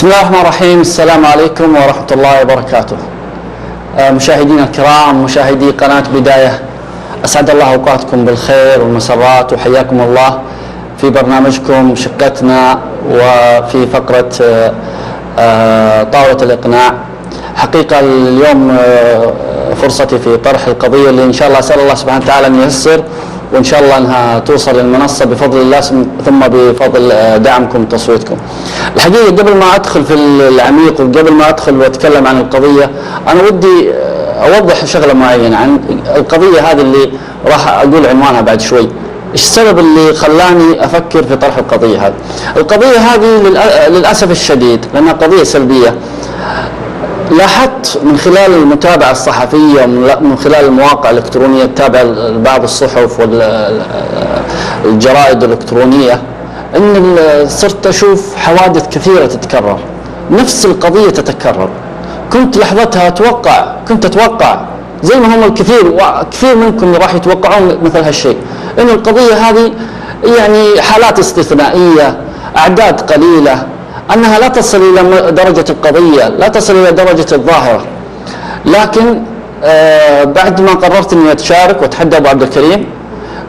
بسم الله الرحمن الرحيم. السلام عليكم ورحمة الله وبركاته. مشاهدينا الكرام، مشاهدي قناة بداية، أسعد الله أوقاتكم بالخير والمسرات، وحياكم الله في برنامجكم شقتنا وفي فقرة طاولة الإقناع. حقيقة اليوم فرصتي في طرح القضية اللي إن شاء الله أسأل الله سبحانه وتعالى أن ييسر، وإن شاء الله أنها توصل للمنصة بفضل الله ثم بفضل دعمكم وتصويتكم. الحقيقة قبل ما أدخل في العميق وقبل ما أدخل وأتكلم عن القضية، أنا ودي أوضح شغلة معينة عن القضية هذه اللي راح أقول عنوانها بعد شوي. إيش السبب اللي خلاني أفكر في طرح القضية هذه؟ القضية هذه للأسف الشديد لأنها قضية سلبية. لاحظت من خلال المتابعة الصحفية ومن خلال المواقع الإلكترونية التابعة لبعض الصحف والجرائد الإلكترونية أن صرت أشوف حوادث كثيرة تتكرر، نفس القضية تتكرر. كنت لحظتها كنت أتوقع زي ما هم كثير منكم راح يتوقعون مثل هالشيء، أن القضية هذه يعني حالات استثنائية، أعداد قليلة، أنها لا تصل إلى درجة القضية، لا تصل إلى درجة الظاهرة. لكن بعد ما قررت أني أتشارك وأتحدى أبو عبد الكريم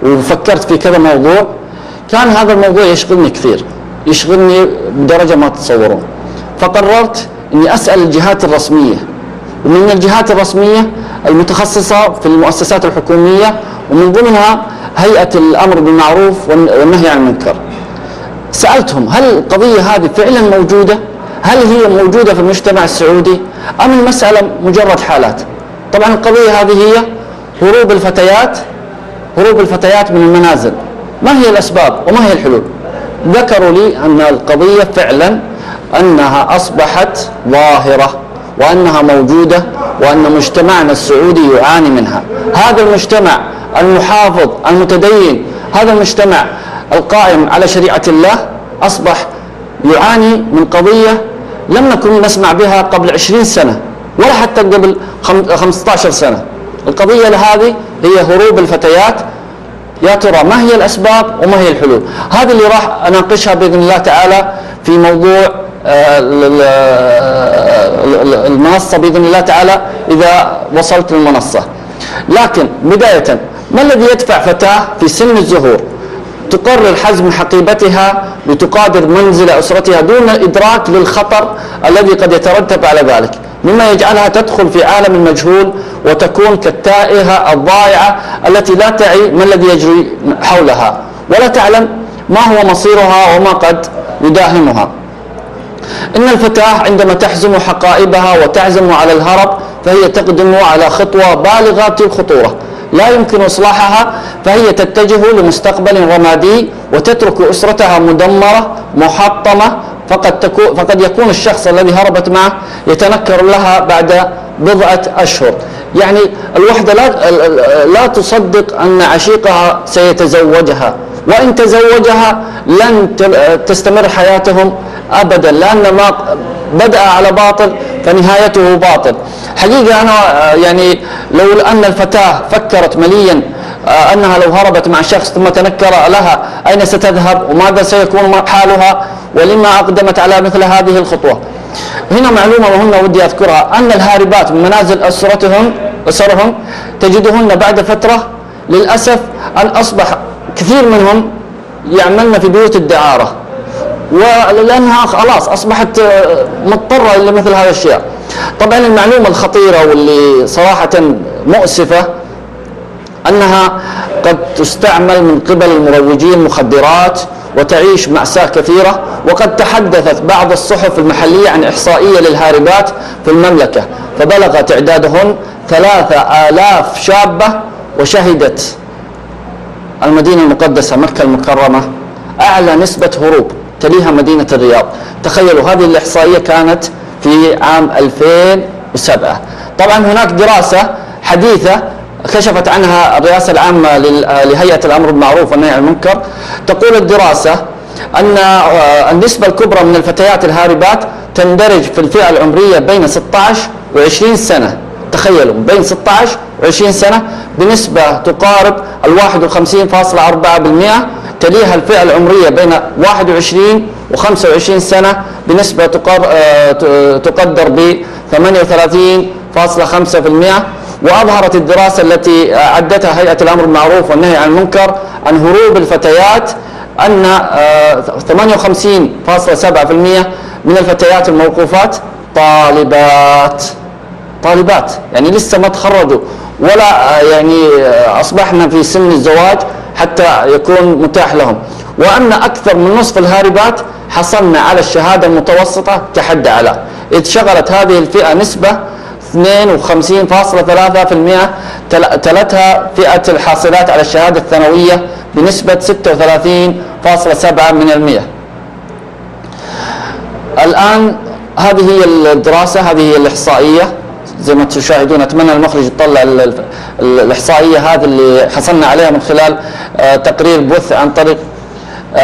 وفكرت في كذا موضوع، كان هذا الموضوع يشغلني كثير، يشغلني بدرجة ما تتصورون. فقررت أني أسأل الجهات الرسمية، ومن الجهات الرسمية المتخصصة في المؤسسات الحكومية، ومن ضمنها هيئة الأمر بالمعروف والنهي عن المنكر. سألتهم هل القضية هذه فعلا موجودة؟ هل هي موجودة في المجتمع السعودي؟ أم المسألة مجرد حالات؟ طبعا القضية هذه هي هروب الفتيات من المنازل. ما هي الأسباب وما هي الحلول؟ ذكروا لي أن القضية فعلا أنها أصبحت ظاهرة وأنها موجودة، وأن مجتمعنا السعودي يعاني منها. هذا المجتمع المحافظ المتدين، هذا المجتمع القائم على شريعة الله، أصبح يعاني من قضية لم نكن نسمع بها قبل 20 سنة ولا حتى قبل 15 سنة. القضية هذه هي هروب الفتيات. يا ترى ما هي الأسباب وما هي الحلول؟ هذه اللي راح أناقشها بإذن الله تعالى في موضوع المنصة بإذن الله تعالى إذا وصلت للمنصة. لكن بداية، ما الذي يدفع فتاة في سن الزهور تقرر حزم حقيبتها لتقادر منزل أسرتها دون إدراك للخطر الذي قد يترتب على ذلك، مما يجعلها تدخل في عالم المجهول وتكون كالتائهة الضائعة التي لا تعي ما الذي يجري حولها ولا تعلم ما هو مصيرها وما قد يداهمها. إن الفتاة عندما تحزم حقائبها وتعزم على الهرب فهي تقدم على خطوة بالغة الخطورة لا يمكن إصلاحها، فهي تتجه لمستقبل رمادي وتترك أسرتها مدمرة محطمة. فقد يكون الشخص الذي هربت معه يتنكر لها بعد بضعة أشهر. يعني الوحدة لا تصدق أن عشيقها سيتزوجها، وإن تزوجها لن تستمر حياتهم أبدا، لأن ما بدأ على باطل فنهايته باطل. حقيقة أنا يعني لو أن الفتاة فكرت مليا أنها لو هربت مع شخص ثم تنكر لها أين ستذهب وماذا سيكون حالها ولما أقدمت على مثل هذه الخطوة. هنا معلومة مهمة ودي أذكرها، أن الهاربات من منازل أسرهم تجدهن بعد فترة للأسف أن أصبح كثير منهم يعملن في بيوت الدعارة، ولأنها خلاص أصبحت مضطرة لمثل هذه الأشياء. طبعا المعلومة الخطيرة واللي صراحة مؤسفة أنها قد تستعمل من قبل المروجين المخدرات وتعيش مأساة كثيرة. وقد تحدثت بعض الصحف المحلية عن إحصائية للهاربات في المملكة، فبلغ تعدادهن 3000 شابة. وشهدت المدينة المقدسة مكة المكرمة أعلى نسبة هروب، تليها مدينة الرياض. تخيلوا، هذه الإحصائية كانت في عام 2007. طبعا هناك دراسة حديثة كشفت عنها الرئاسة العامة لهيئة الأمر بالمعروف والنهي عن المنكر. تقول الدراسة أن النسبة الكبرى من الفتيات الهاربات تندرج في الفئة العمرية بين 16 و20 سنة. تخيلوا، بين 16 و20 سنة بنسبة تقارب 51.4%. تليها الفئة العمرية بين 21 و 25 سنة بنسبة تقدر ب 38.5%. وأظهرت الدراسة التي عدتها هيئة الأمر بالمعروف والنهي عن المنكر عن هروب الفتيات أن 58.7% من الفتيات الموقوفات طالبات، يعني لسه ما تخرجوا ولا يعني أصبحنا في سن الزواج حتى يكون متاح لهم. وأن أكثر من نصف الهاربات حصلنا على الشهادة المتوسطة كحد أعلى، إذ شغلت هذه الفئة نسبة 52.3%، تلتها فئة الحاصلات على الشهادة الثانوية بنسبة 36.7%. الآن هذه هي الدراسة، هذه هي الإحصائية زي ما تشاهدون. أتمنى المخرج يطلع الإحصائية هذه اللي حصلنا عليها من خلال تقرير بث عن طريق